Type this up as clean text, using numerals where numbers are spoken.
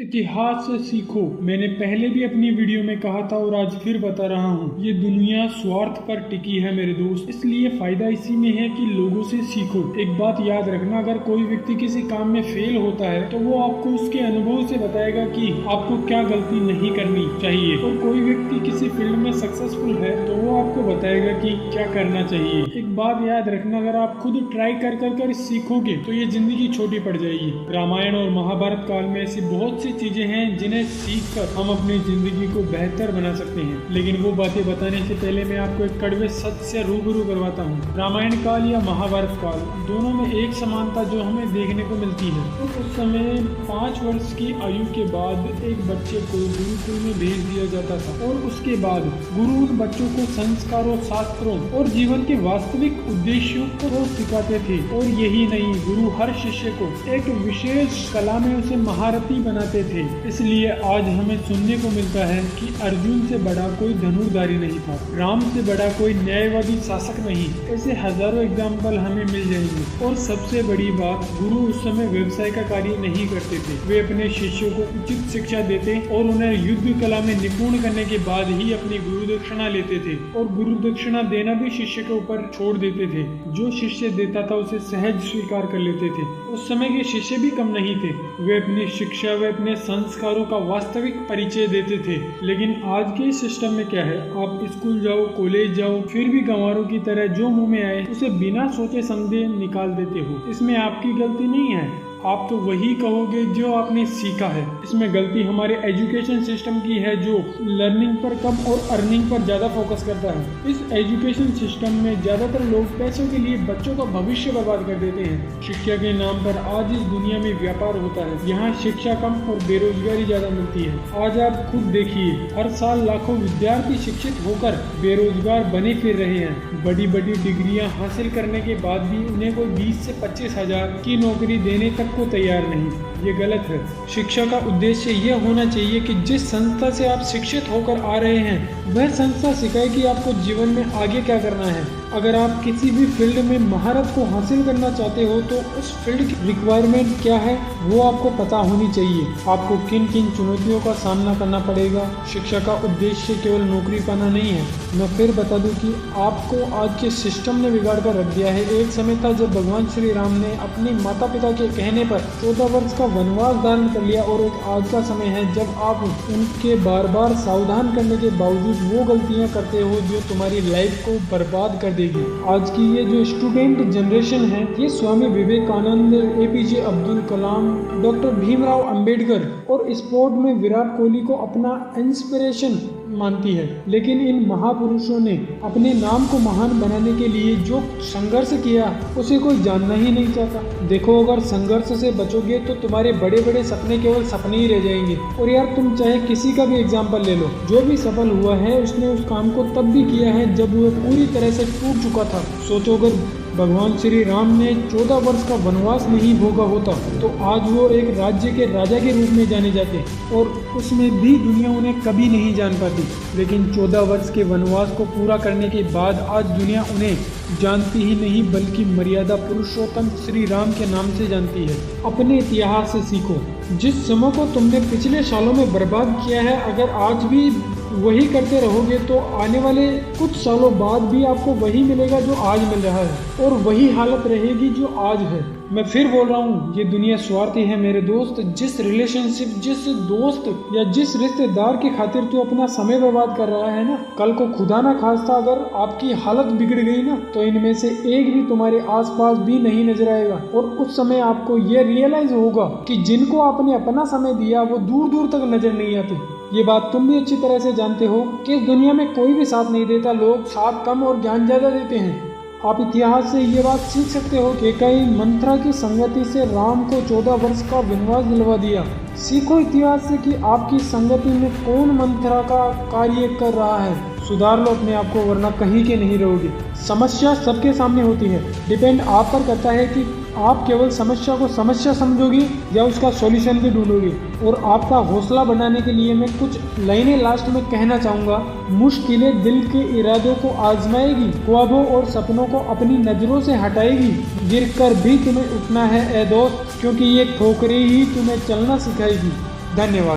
इतिहास से सीखो। मैंने पहले भी अपनी वीडियो में कहा था और आज फिर बता रहा हूँ, ये दुनिया स्वार्थ पर टिकी है मेरे दोस्त। इसलिए फायदा इसी में है कि लोगों से सीखो। एक बात याद रखना, अगर कोई व्यक्ति किसी काम में फेल होता है तो वो आपको उसके अनुभव से बताएगा कि आपको क्या गलती नहीं करनी चाहिए, और कोई व्यक्ति किसी फील्ड में सक्सेसफुल है तो वो आपको बताएगा कि क्या करना चाहिए। एक बात याद रखना, अगर आप खुद ट्राई कर कर कर सीखोगे तो ये जिंदगी छोटी पड़ जाएगी। रामायण और महाभारत काल में ऐसी बहुत सी चीजें हैं जिन्हें सीखकर हम अपनी जिंदगी को बेहतर बना सकते हैं। लेकिन वो बातें बताने से पहले मैं आपको एक कड़वे सच से रूबरू करवाता हूँ। रामायण काल या महाभारत काल, दोनों में एक समानता जो हमें देखने को मिलती है। तो उस समय 5 वर्ष की आयु के बाद एक बच्चे को गुरुकुल में भेज दिया जाता था, और उसके बाद गुरु उन बच्चों को संस्कारों, शास्त्रों और जीवन के वास्तविक उद्देश्यों को सिखाते थे। और यही नहीं, गुरु हर शिष्य को एक विशेष कला में उसे महारथी बनाते थे। इसलिए आज हमें सुनने को मिलता है कि अर्जुन से बड़ा कोई धनुर्धारी नहीं था, राम से बड़ा कोई न्यायवादी शासक नहीं। ऐसे हजारों एग्जाम्पल हमें मिल जाएंगे। और सबसे बड़ी बात, गुरु उस समय व्यवसाय का कार्य नहीं करते थे। वे अपने शिष्यों को उचित शिक्षा देते और उन्हें युद्ध कला में निपुण करने के बाद ही अपनी गुरु दक्षिणा लेते थे। और गुरु दक्षिणा देना भी शिष्य के ऊपर छोड़ देते थे। जो शिष्य देता था उसे सहज स्वीकार कर लेते थे। उस समय के शिष्य भी कम नहीं थे। वे अपनी शिक्षा, वे अपने संस्कारों का वास्तविक परिचय देते थे। लेकिन आज के सिस्टम में क्या है, आप स्कूल जाओ, कॉलेज जाओ, फिर भी गंवारों की तरह जो मुंह में आए उसे बिना सोचे समझे निकाल देते हो। इसमें आपकी गलती नहीं है, आप तो वही कहोगे जो आपने सीखा है। इसमें गलती हमारे एजुकेशन सिस्टम की है, जो लर्निंग पर कम और अर्निंग पर ज़्यादा फोकस करता है। इस एजुकेशन सिस्टम में ज़्यादातर लोग पैसों के लिए बच्चों का भविष्य बर्बाद कर देते हैं। शिक्षा के नाम पर आज इस दुनिया में व्यापार होता है। यहाँ शिक्षा कम और बेरोजगारी ज़्यादा मिलती है। आज आप खुद देखिए, हर साल लाखों विद्यार्थी शिक्षित होकर बेरोजगार बने फिर रहे हैं। बड़ी बड़ी डिग्रियाँ हासिल करने के बाद भी उन्हें कोई 20 से 25 हजार की नौकरी देने तक को तैयार नहीं। ये गलत है। शिक्षा का उद्देश्य यह होना चाहिए कि जिस संस्था से आप शिक्षित होकर आ रहे हैं वह संस्था सिखाए कि आपको जीवन में आगे क्या करना है। अगर आप किसी भी फील्ड में महारत को हासिल करना चाहते हो तो उस फील्ड की रिक्वायरमेंट क्या है वो आपको पता होनी चाहिए। आपको किन किन चुनौतियों का सामना करना पड़ेगा। शिक्षा का उद्देश्य केवल नौकरी पाना नहीं है। मैं फिर बता दूं कि आपको आज के सिस्टम ने बिगाड़ कर रख दिया है। एक समय था जब भगवान श्री राम ने अपने माता पिता के कहने पर 14 वर्ष का वनवास धारण कर लिया, और एक आज का समय है जब आप उनके बार बार सावधान करने के बावजूद वो गलतियां करते हो जो तुम्हारी लाइफ को बर्बाद कर देगी। आज की ये जो स्टूडेंट जनरेशन है, ये स्वामी विवेकानंद, APJ अब्दुल कलाम, डॉक्टर भीमराव अंबेडकर और स्पोर्ट में विराट कोहली को अपना इंस्पिरेशन मानती है। लेकिन इन महापुरुषों ने अपने नाम को महान बनाने के लिए जो संघर्ष किया उसे कोई जानना ही नहीं चाहता। देखो, अगर संघर्ष से बचोगे तो तुम्हारे बड़े बड़े सपने केवल सपने ही रह जाएंगे। और यार, तुम चाहे किसी का भी एग्जाम्पल ले लो, जो भी सफल हुआ है उसने उस काम को तब भी किया है जब वो पूरी तरह से टूट चुका था। सोचो, अगर भगवान श्री राम ने 14 वर्ष का वनवास नहीं भोगा होता तो आज वो एक राज्य के राजा के रूप में जाने जाते, और उसमें भी दुनिया उन्हें कभी नहीं जान पाती। लेकिन 14 वर्ष के वनवास को पूरा करने के बाद आज दुनिया उन्हें जानती ही नहीं बल्कि मर्यादा पुरुषोत्तम श्री राम के नाम से जानती है। अपने इतिहास से सीखो। जिस समय को तुमने पिछले सालों में बर्बाद किया है, अगर आज भी वही करते रहोगे तो आने वाले कुछ सालों बाद भी आपको वही मिलेगा जो आज मिल रहा है, और वही हालत रहेगी जो आज है। मैं फिर बोल रहा हूँ, ये दुनिया स्वार्थी है मेरे दोस्त। जिस रिलेशनशिप, जिस दोस्त या जिस रिश्तेदार की खातिर तू अपना समय बर्बाद कर रहा है ना, कल को खुदा ना खास्ता अगर आपकी हालत बिगड़ गई ना तो इनमें से एक भी तुम्हारे आसपास भी नहीं नजर आएगा। और उस समय आपको ये रियलाइज होगा कि जिनको आपने अपना समय दिया वो दूर दूर तक नजर नहीं आते। ये बात तुम भी अच्छी तरह से जानते हो कि इस दुनिया में कोई भी साथ नहीं देता, लोग साथ कम और ज्ञान ज्यादा देते हैं। आप इतिहास से ये बात सीख सकते हो कि कई मंत्रा की संगति से राम को 14 वर्ष का वनवास दिलवा दिया। सीखो इतिहास से कि आपकी संगति में कौन मंत्रा का कार्य कर रहा है। सुधार लो अपने आप को, वरना कहीं के नहीं रहोगे। समस्या सबके सामने होती है, डिपेंड आप पर करता है कि आप केवल समस्या को समस्या समझोगे या उसका सॉल्यूशन भी ढूंढोगे। और आपका हौसला बढ़ाने के लिए मैं कुछ लाइनें लास्ट में कहना चाहूँगा। मुश्किलें दिल के इरादों को आजमाएगी, ख्वाबों और सपनों को अपनी नज़रों से हटाएगी। गिर कर भी तुम्हें उठना है ए दोस्त, क्योंकि ये ठोकरें ही तुम्हें चलना सिखाएगी। धन्यवाद।